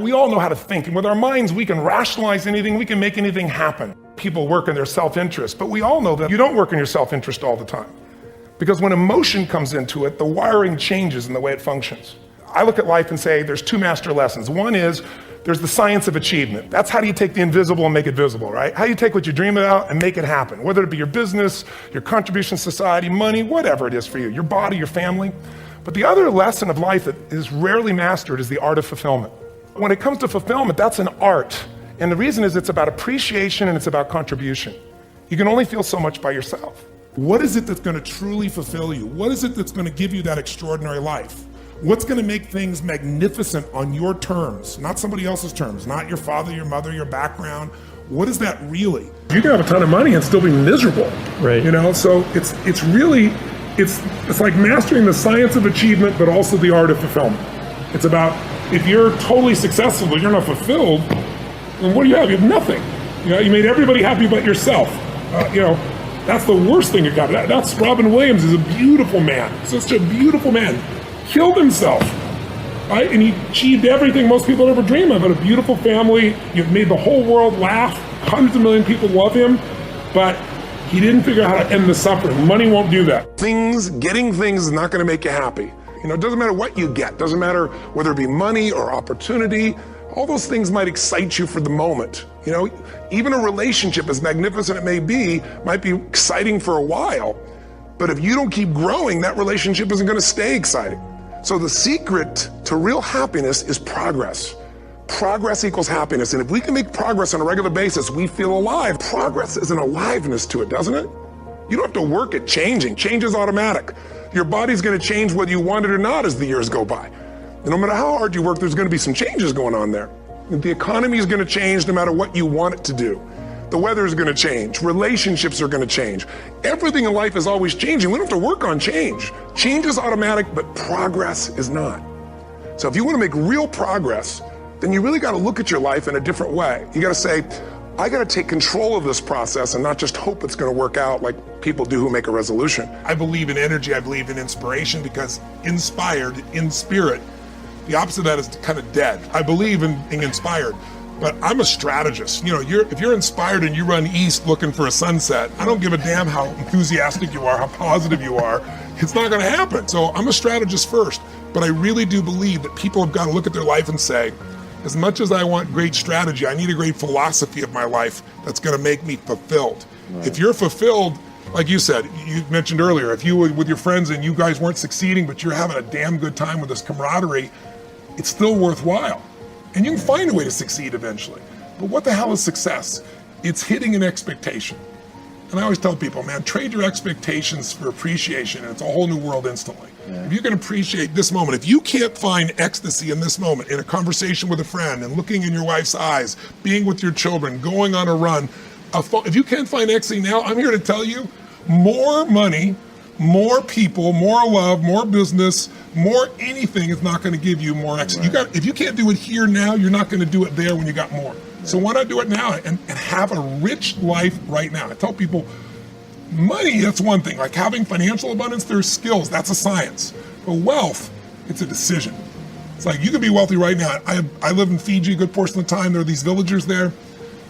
We all know how to think, and with our minds, we can rationalize anything, we can make anything happen. People work in their self-interest, but we all know that you don't work in your self-interest all the time. Because when emotion comes into it, the wiring changes in the way it functions. I look at life and say there's two master lessons. One is there's the science of achievement. That's how do you take the invisible and make it visible, right? How do you take what you dream about and make it happen? Whether it be your business, your contribution to society, money, whatever it is for you, your body, your family. But the other lesson of life that is rarely mastered is the art of fulfillment. When it comes to fulfillment, that's an art. And the reason is it's about appreciation and it's about contribution. You can only feel so much by yourself. What is it that's going to truly fulfill you? What is it that's going to give you that extraordinary life? What's going to make things magnificent on your terms, not somebody else's terms, not your father, your mother, your background? What is that really? You can have a ton of money and still be miserable, right? You know, so it's like mastering the science of achievement, but also the art of fulfillment. It's about, if you're totally successful, but you're not fulfilled, then what do you have? You have nothing. You know, you made everybody happy but yourself. That's the worst thing you got. That's Robin Williams is a beautiful man, such a beautiful man. Killed himself, right? And he achieved everything most people ever dream of. But a beautiful family, you've made the whole world laugh. Hundreds of million people love him, but he didn't figure out how to end the suffering. Money won't do that. Getting things is not going to make you happy. You know, it doesn't matter what you get. Doesn't matter whether it be money or opportunity. All those things might excite you for the moment. You know, even a relationship, as magnificent it may be, might be exciting for a while. But if you don't keep growing, that relationship isn't going to stay exciting. So the secret to real happiness is progress. Progress equals happiness. And if we can make progress on a regular basis, we feel alive. Progress is an aliveness to it, doesn't it? You don't have to work at changing. Change is automatic. Your body's going to change whether you want it or not as the years go by. And no matter how hard you work, there's going to be some changes going on there. The economy is going to change no matter what you want it to do. The weather is going to change. Relationships are going to change. Everything in life is always changing. We don't have to work on change. Change is automatic, but progress is not. So if you want to make real progress, then you really got to look at your life in a different way. You got to say, I got to take control of this process and not just hope it's going to work out like people do who make a resolution. I believe in energy. I believe in inspiration, because inspired, in spirit, the opposite of that is kind of dead. I believe in being inspired. But I'm a strategist. You know, if you're inspired and you run east looking for a sunset, I don't give a damn how enthusiastic you are, how positive you are. It's not going to happen. So I'm a strategist first. But I really do believe that people have got to look at their life and say, as much as I want great strategy, I need a great philosophy of my life that's going to make me fulfilled. Right. If you're fulfilled, like you said, you mentioned earlier, if you were with your friends and you guys weren't succeeding, but you're having a damn good time with this camaraderie, it's still worthwhile. And you can find a way to succeed eventually. But what the hell is success? It's hitting an expectation. And I always tell people, man, trade your expectations for appreciation, and it's a whole new world instantly. Yeah. If you can appreciate this moment, if you can't find ecstasy in this moment, in a conversation with a friend, and looking in your wife's eyes, being with your children, going on a run, if you can't find ecstasy now, I'm here to tell you, more money, more people, more love, more business, more anything is not going to give you more ecstasy. Right. If you can't do it here now, you're not going to do it there when you got more. Right. So why not do it now and have a rich life right now? I tell people, money, that's one thing. Like having financial abundance, there's skills, that's a science. But wealth, it's a decision. It's like you can be wealthy right now. I live in Fiji a good portion of the time. There are these villagers there.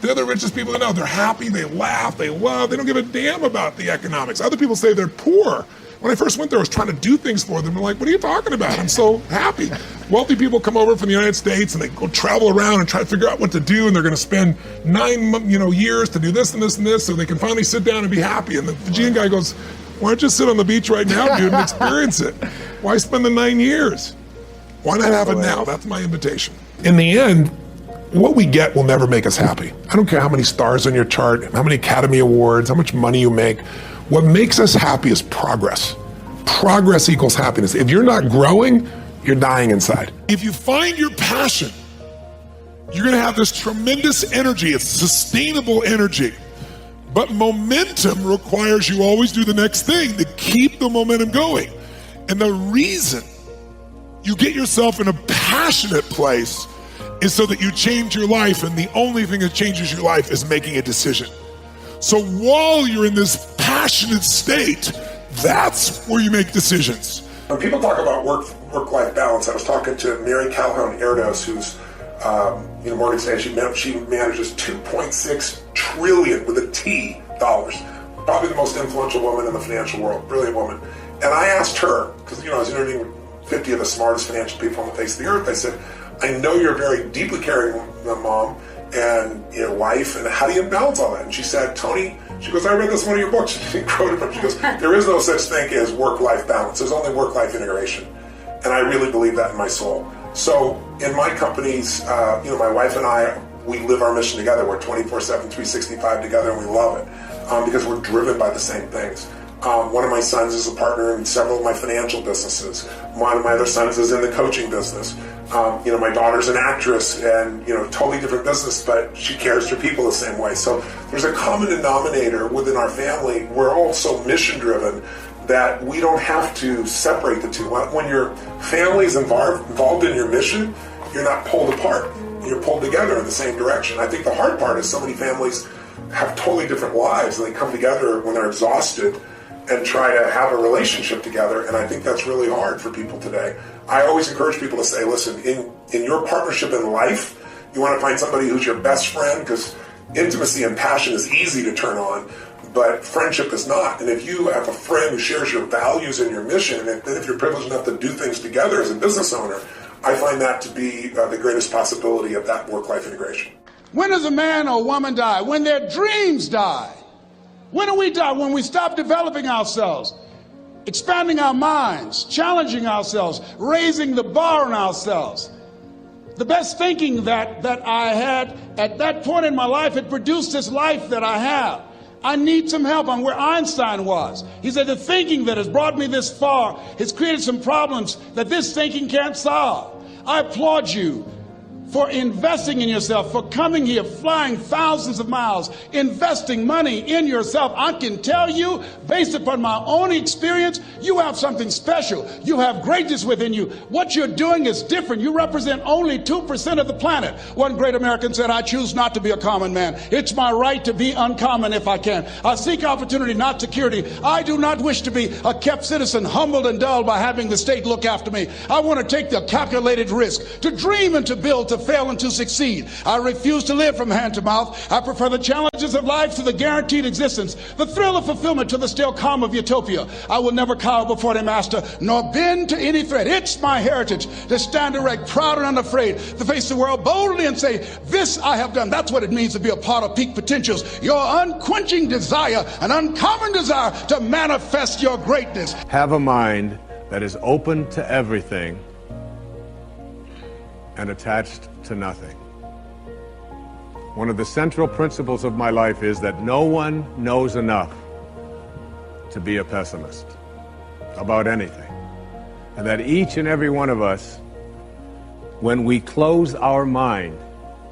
They're the richest people I know. They're happy, they laugh, they love, they don't give a damn about the economics. Other people say they're poor. When I first went there, I was trying to do things for them. I'm like, what are you talking about? I'm so happy. Wealthy people come over from the United States and they go travel around and try to figure out what to do, and they're going to spend 9 years to do this and this and this so they can finally sit down and be happy. And the Fijian guy goes, why don't you sit on the beach right now, dude, and experience it? Why spend the 9 years? Why not have it now? That's my invitation. In the end, what we get will never make us happy. I don't care how many stars on your chart, how many Academy Awards, how much money you make. What makes us happy is progress. Progress equals happiness. If you're not growing, you're dying inside. If you find your passion, you're gonna have this tremendous energy. It's sustainable energy. But momentum requires you always do the next thing to keep the momentum going. And the reason you get yourself in a passionate place is so that you change your life, and the only thing that changes your life is making a decision. So while you're in this passionate state, that's where you make decisions. When people talk about work-life balance, I was talking to Mary Calhoun Erdos, who's Morgan Stanley, she manages $2.6 trillion with a T dollars. Probably the most influential woman in the financial world, brilliant woman. And I asked her, because I was interviewing 50 of the smartest financial people on the face of the earth. I said, I know you're a very deeply caring mom and wife, and how do you balance all that? And she said, Tony, she goes, I read this in one of your books. She didn't quote it, but she goes, there is no such thing as work-life balance. There's only work-life integration. And I really believe that in my soul. So in my companies, my wife and I, we live our mission together. We're 24/7, 365 together, and we love it because we're driven by the same things. One of my sons is a partner in several of my financial businesses. One of my other sons is in the coaching business. My daughter's an actress and, totally different business, but she cares for people the same way. So there's a common denominator within our family. We're all so mission driven that we don't have to separate the two. When your family's involved in your mission, you're not pulled apart. You're pulled together in the same direction. I think the hard part is so many families have totally different lives and they come together when they're exhausted and try to have a relationship together, and I think that's really hard for people today. I always encourage people to say, listen, in your partnership in life, you want to find somebody who's your best friend, because intimacy and passion is easy to turn on, but friendship is not. And if you have a friend who shares your values and your mission, and if you're privileged enough to do things together as a business owner, I find that to be the greatest possibility of that work-life integration. When does a man or woman die? When their dreams die. When do we die? When we stop developing ourselves, expanding our minds, challenging ourselves, raising the bar on ourselves. The best thinking that I had at that point in my life had produced this life that I have. I need some help. I'm where Einstein was. He said the thinking that has brought me this far has created some problems that this thinking can't solve. I applaud you for investing in yourself, for coming here, flying thousands of miles, investing money in yourself. I can tell you, based upon my own experience, you have something special. You have greatness within you. What you're doing is different. You represent only 2% of the planet. One great American said, I choose not to be a common man. It's my right to be uncommon if I can. I seek opportunity, not security. I do not wish to be a kept citizen, humbled and dulled by having the state look after me. I want to take the calculated risk, to dream and to build, to fail and to succeed. I refuse to live from hand to mouth. I prefer the challenges of life to the guaranteed existence, the thrill of fulfillment to the still calm of utopia. I will never cower before the master, nor bend to any threat. It's my heritage to stand erect, proud and unafraid, to face the world boldly and say, this I have done. That's what it means to be a part of peak potentials. Your unquenching desire, an uncommon desire to manifest your greatness. Have a mind that is open to everything and attached to nothing. One of the central principles of my life is that no one knows enough to be a pessimist about anything. And that each and every one of us, when we close our mind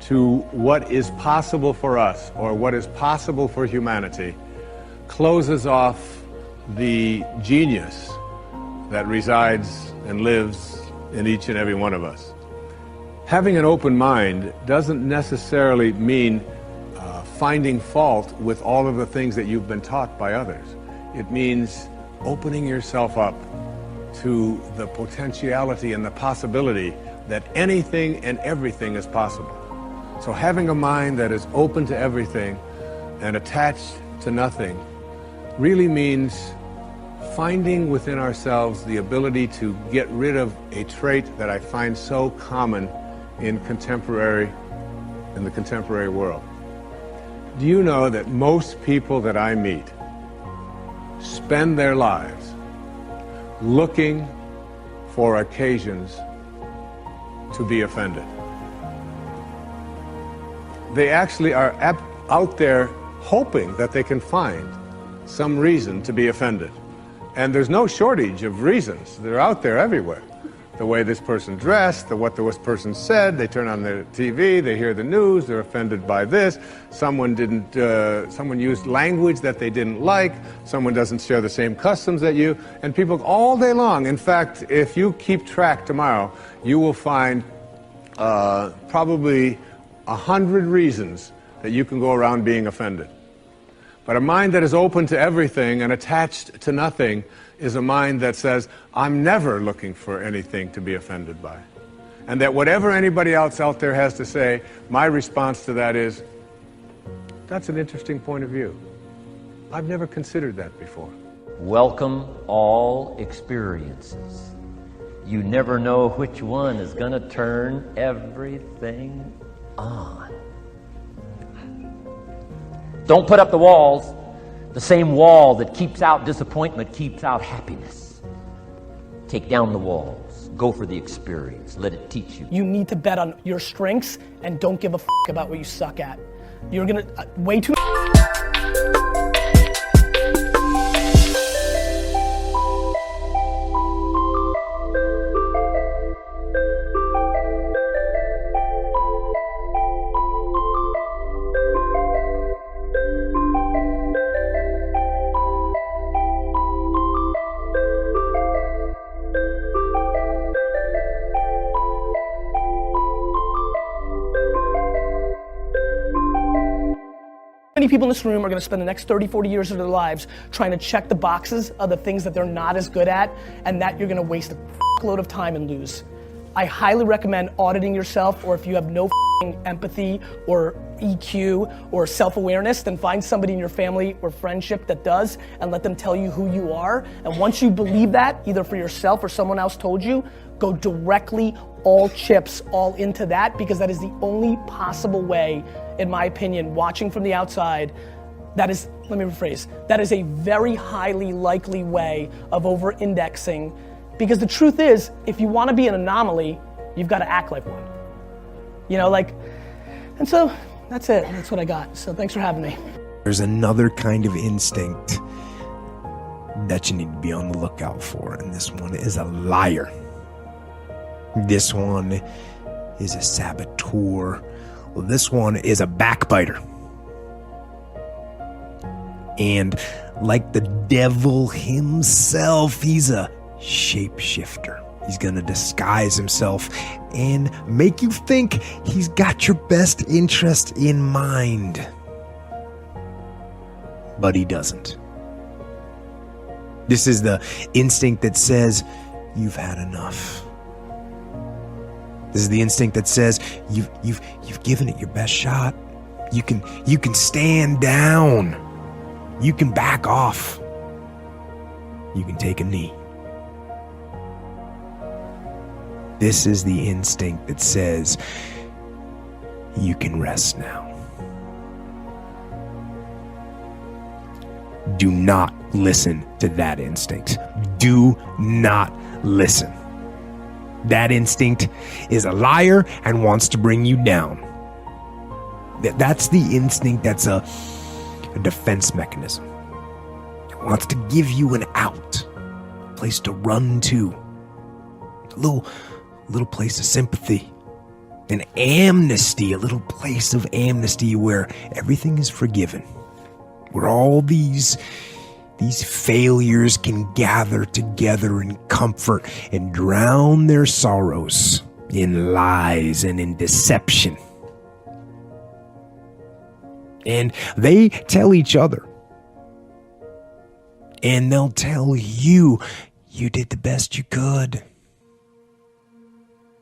to what is possible for us or what is possible for humanity, closes off the genius that resides and lives in each and every one of us. Having an open mind doesn't necessarily mean finding fault with all of the things that you've been taught by others. It means opening yourself up to the potentiality and the possibility that anything and everything is possible. So having a mind that is open to everything and attached to nothing really means finding within ourselves the ability to get rid of a trait that I find so common in the contemporary world. Do you know that most people that I meet spend their lives looking for occasions to be offended? They actually are out there hoping that they can find some reason to be offended. And there's no shortage of reasons. They're out there everywhere. The way this person dressed, what this person said, they turn on their TV, they hear the news, they're offended by this, someone used language that they didn't like, someone doesn't share the same customs that you, and people all day long. In fact, if you keep track tomorrow, you will find probably 100 reasons that you can go around being offended. But a mind that is open to everything and attached to nothing is a mind that says, I'm never looking for anything to be offended by. And that whatever anybody else out there has to say, my response to that is, that's an interesting point of view. I've never considered that before. Welcome all experiences. You never know which one is going to turn everything on. Don't put up the walls. The same wall that keeps out disappointment keeps out happiness. Take down the walls. Go for the experience. Let it teach you. You need to bet on your strengths and don't give a f about what you suck at. You're gonna, way too many people in this room are gonna spend the next 30, 40 years of their lives trying to check the boxes of the things that they're not as good at, and that you're gonna waste a load of time and lose. I highly recommend auditing yourself, or if you have no empathy or EQ or self-awareness, then find somebody in your family or friendship that does and let them tell you who you are. And once you believe that, either for yourself or someone else told you, go directly all chips all into that, because that is the only possible way, in my opinion, watching from the outside, that is, let me rephrase, that is a very highly likely way of over-indexing, because the truth is, if you want to be an anomaly, you've got to act like one. You know, like, and so that's it. That's what I got. So thanks for having me. There's another kind of instinct that you need to be on the lookout for, and this one is a liar. This one is a saboteur. Well, this one is a backbiter. And like the devil himself, he's a shapeshifter. He's gonna disguise himself and make you think he's got your best interest in mind. But he doesn't. This is the instinct that says, you've had enough. This is the instinct that says, you've given it your best shot. You can stand down. You can back off. You can take a knee. This is the instinct that says, you can rest now. Do not listen to that instinct. Do not listen. That instinct is a liar and wants to bring you down. That's the instinct that's a defense mechanism. It wants to give you an out, a place to run to, a little place of sympathy, an amnesty, a little place of amnesty where everything is forgiven, where all these failures can gather together in comfort and drown their sorrows in lies and in deception. And they tell each other, and they'll tell you, you did the best you could.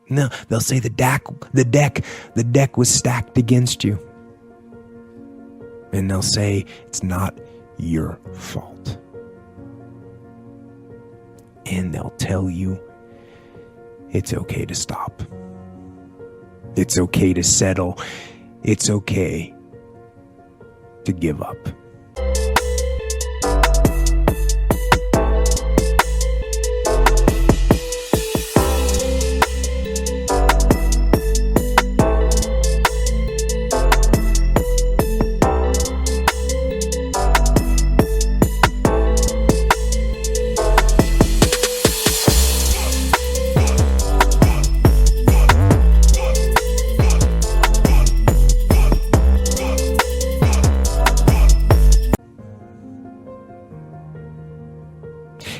No, they'll say the deck was stacked against you. And they'll say it's not your fault. And they'll tell you it's okay to stop. It's okay to settle. It's okay to give up.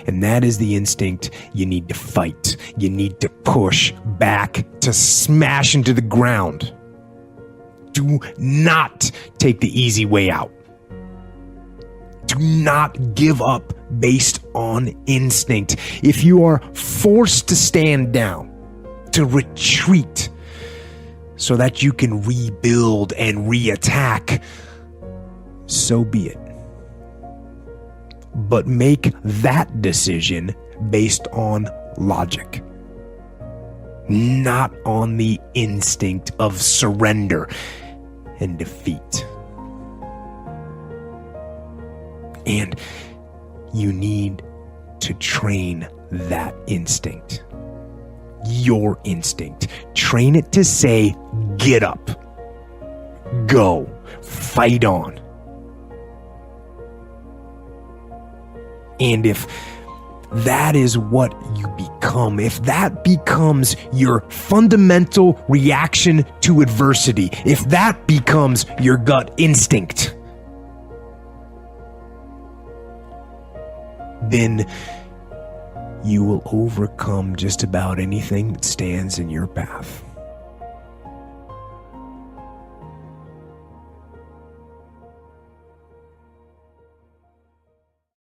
And that is the instinct you need to fight. You need to push back, to smash into the ground. Do not take the easy way out. Do not give up based on instinct. If you are forced to stand down, to retreat so that you can rebuild and reattack, so be it. But make that decision based on logic, not on the instinct of surrender and defeat. And you need to train that instinct. Your instinct. Train it to say, get up, go, fight on. And if that is what you become, if that becomes your fundamental reaction to adversity, if that becomes your gut instinct, then you will overcome just about anything that stands in your path.